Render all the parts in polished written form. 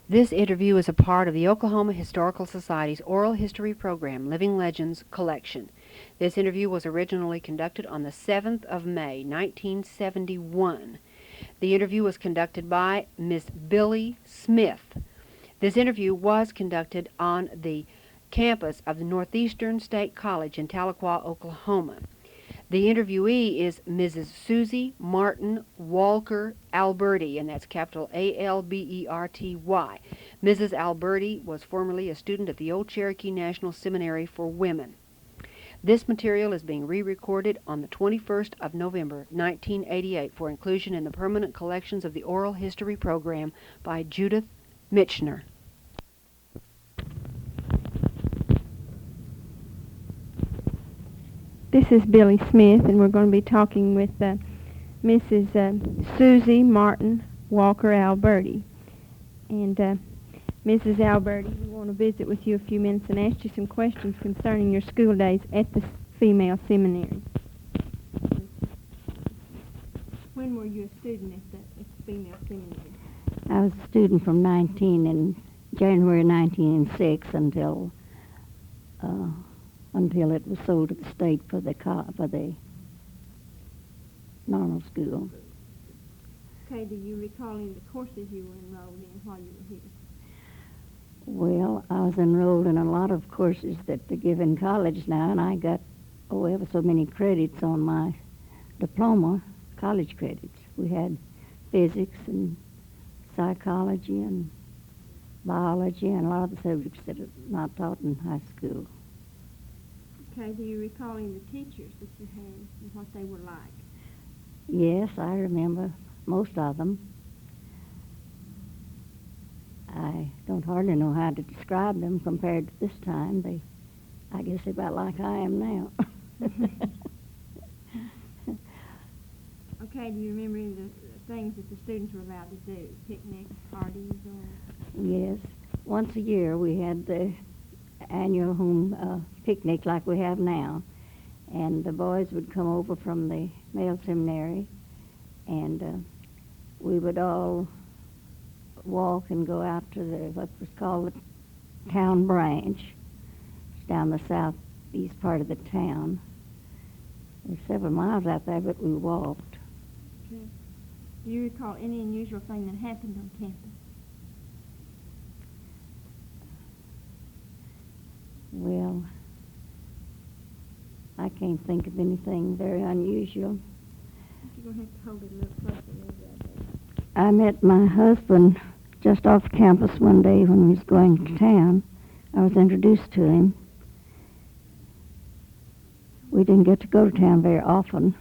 This interview is a part of the Oklahoma Historical Society's Oral History Program, Living Legends Collection. This interview was originally conducted on the 7th of May, 1971. The interview was conducted by Miss Billie Smith. This interview was conducted on the campus of the Northeastern State College in Tahlequah, Oklahoma. The interviewee is Mrs. Susie Martin Walker Alberty, and that's capital Alberty. Mrs. Alberty was formerly a student at the Old Cherokee National Seminary for Women. This material is being re-recorded on the 21st of November, 1988, for inclusion in the permanent collections of the Oral History Program by Judith Michener. This is Billie Smith, and we're going to be talking with Mrs. Susie Martin Walker Alberty. And Mrs. Alberty, we want to visit with you a few minutes and ask you some questions concerning your school days at the female seminary. When were you a student at the female seminary? I was a student from January 1906 until it was sold to the state for the normal school. Okay, do you recall any of the courses you were enrolled in while you were here? Well, I was enrolled in a lot of courses that they give in college now, and I got ever so many credits on my diploma, college credits. We had physics and psychology and biology and a lot of the subjects that are not taught in high school. Okay, do you recall any of the teachers that you had and what they were like? Yes, I remember most of them. I don't hardly know how to describe them compared to this time. I guess they're about like I am now. Okay, do you remember any of the things that the students were allowed to do? Picnics, parties, or? Yes. Once a year we had the annual home picnic like we have now. And the boys would come over from the male seminary, and we would all walk and go out to what was called the town branch. It's down the southeast part of the town. There's several miles out there, but we walked. Okay. Do you recall any unusual thing that happened on campus? Well, I can't think of anything very unusual. You're going to have to hold it a little closer. I met my husband just off campus one day when he was going to town. I was introduced to him. We didn't get to go to town very often,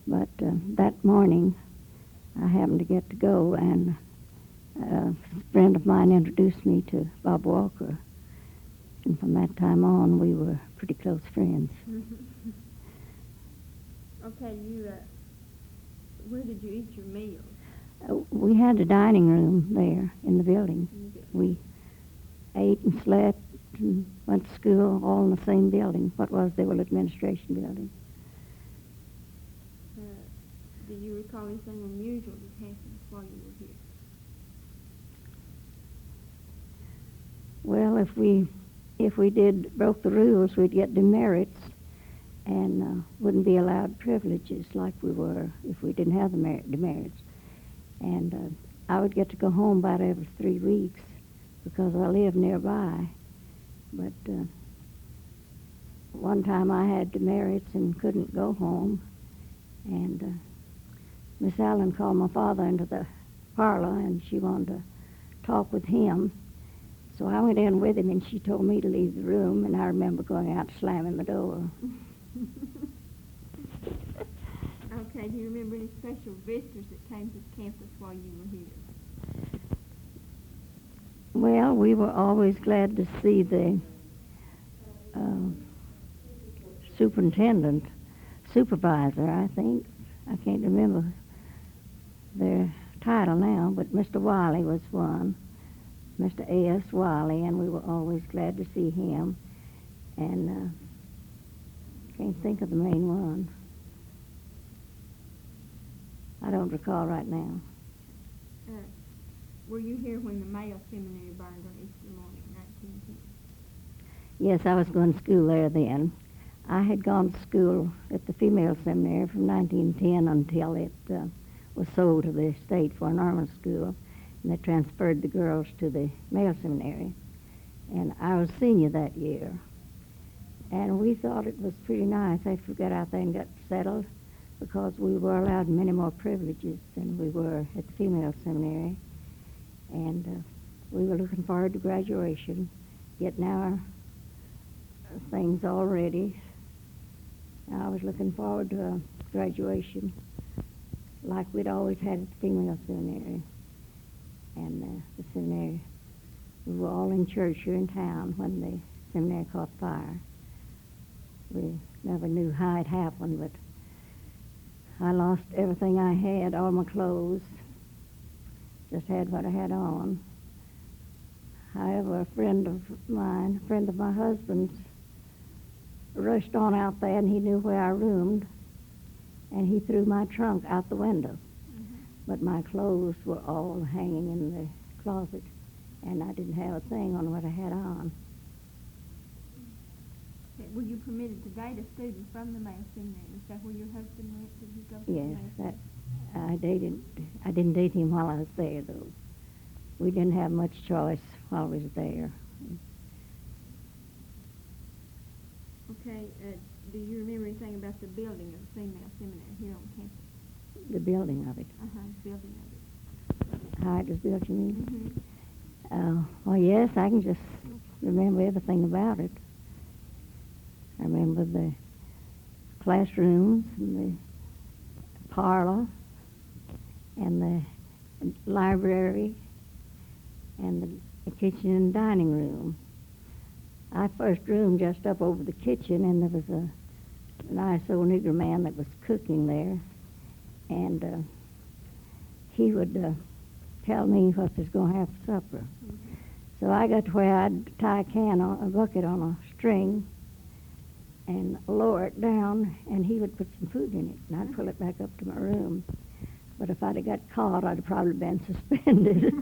but that morning I happened to get to go, and a friend of mine introduced me to Bob Walker. And from that time on, we were pretty close friends. Okay, where did you eat your meals? We had a dining room there in the building. We ate and slept and went to school all in the same building, what was the old administration building. Do you recall anything unusual that happened while you were here? Well, if we broke the rules, we'd get demerits and wouldn't be allowed privileges like we were if we didn't have the demerits. And I would get to go home about every 3 weeks because I lived nearby. But one time I had demerits and couldn't go home, and Miss Allen called my father into the parlor, and she wanted to talk with him. So I went in with him, and she told me to leave the room, and I remember going out slamming the door. Okay, do you remember any special visitors that came to the campus while you were here? Well, we were always glad to see the supervisor, I think. I can't remember their title now, but Mr. Wiley was one. Mr. A.S. Wiley, and we were always glad to see him. And can't think of the main one. I don't recall right now. Were you here when the male seminary burned on Easter morning, 1910? Yes, I was going to school there then. I had gone to school at the female seminary from 1910 until it was sold to the state for a normal school, and they transferred the girls to the male seminary. And I was senior that year. And we thought it was pretty nice after we got out there and got settled, because we were allowed many more privileges than we were at the female seminary. And we were looking forward to graduation, getting our things all ready. I was looking forward to graduation like we'd always had at the female seminary. And the seminary, we were all in church here in town when the seminary caught fire. We never knew how it happened, but I lost everything I had, all my clothes. Just had what I had on. However, a friend of my husband's, rushed on out there, and he knew where I roomed, and he threw my trunk out the window. But my clothes were all hanging in the closet, and I didn't have a thing on what I had on. Were you permitted to date a student from the male seminary? Is that where your husband went? Did he go to Yes, the male I didn't date him while I was there, though. We didn't have much choice while I was there. Okay, do you remember anything about the building of the female seminary here on campus? The building of it. The building of it. How it was built, you mean? Mm-hmm. Well, yes, I can just remember everything about it. I remember the classrooms and the parlor and the library and the kitchen and dining room. I first roomed just up over the kitchen, and there was a nice old Negro man that was cooking there, and he would tell me what was going to have for supper. Mm-hmm. So I got to where I'd tie a bucket on a string and lower it down, and he would put some food in it, and I'd pull it back up to my room. But if I'd have got caught, I'd have probably been suspended.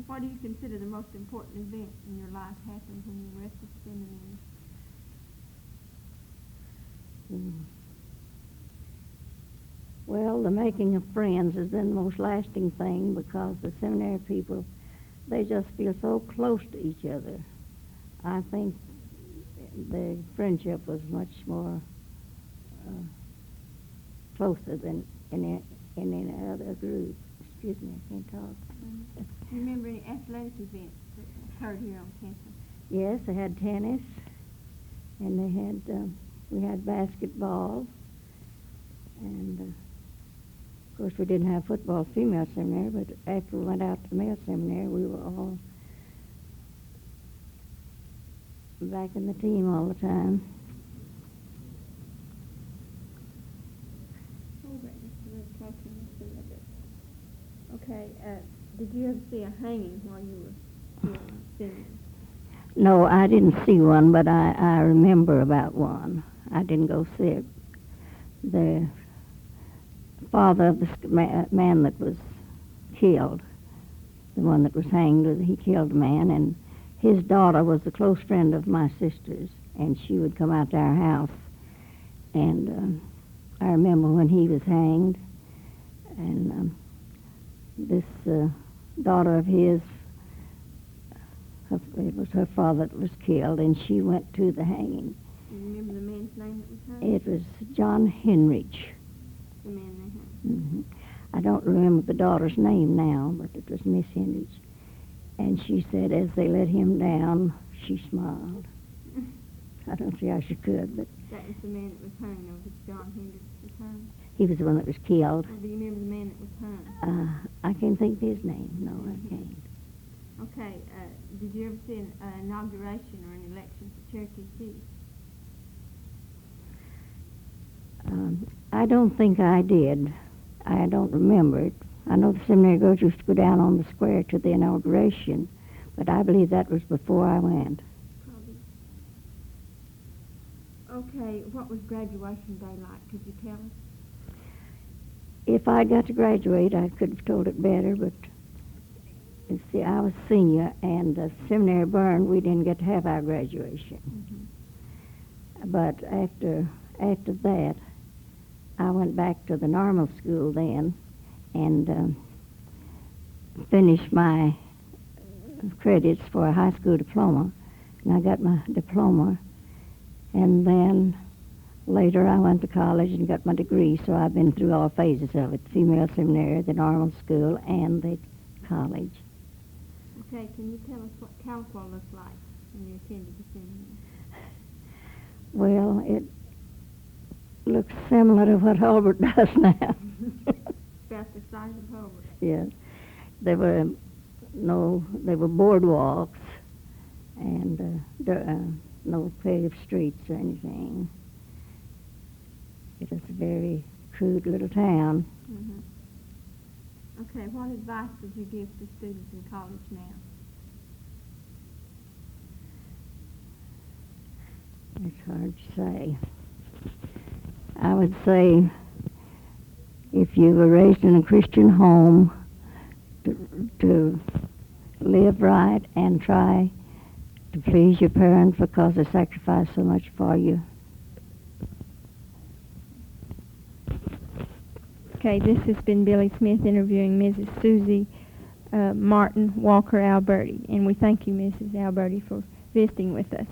What do you consider the most important event in your life happened when you were at the seminary? Well, the making of friends has been the most lasting thing, because the seminary people, they just feel so close to each other. I think the friendship was much more closer than in any other group. Excuse me, I can't talk. Do you remember any athletic events that occurred here on campus? Yes, they had tennis, and they had we had basketball, and of course we didn't have football at female seminary, but after we went out to the male seminary, we were all back in the team all the time. Okay, did you ever see a hanging while you were here in seminary? No, I didn't see one, but I remember about one. I didn't go see it. The father of the man that was killed, the one that was hanged, he killed a man, and his daughter was a close friend of my sister's, and she would come out to our house. And I remember when he was hanged, and this daughter of his, it was her father that was killed, and she went to the hanging. Do you remember the man's name that was hanged? It was John Henrich. The man they hanged. Mm-hmm. I don't remember the daughter's name now, but it was Miss Henrich. And she said as they let him down, she smiled. I don't see how she could, but... That was the man that was hung, though, that John Henrich was hung? He was the one that was killed. Well, do you remember the man that was hung? I can't think of his name. No, I can't. Okay, did you ever see an inauguration or an election for Cherokee City? I don't think I did. I don't remember it. I know the seminary girls used to go down on the square to the inauguration, but I believe that was before I went. Probably. Okay, what was graduation day like? Could you tell us? if I got to graduate, I could have told it better, but you see, I was senior, and the seminary burned. We didn't get to have our graduation. But after that, I went back to the normal school then and finished my credits for a high school diploma, and I got my diploma. And then later I went to college and got my degree, so I've been through all phases of it, female seminary, the normal school, and the college. Okay, can you tell us what California looked like when you attended the seminary? Well, it looks similar to what Albert does now. About the size of Albert. Yes. There were boardwalks and no paved streets or anything. It was a very crude little town. Okay, what advice would you give to students in college now? It's hard to say. I would say if you were raised in a Christian home, to live right and try to please your parents because they sacrificed so much for you. Okay, this has been Billie Smith interviewing Mrs. Susie Martin Walker Alberty, and we thank you, Mrs. Alberty, for visiting with us.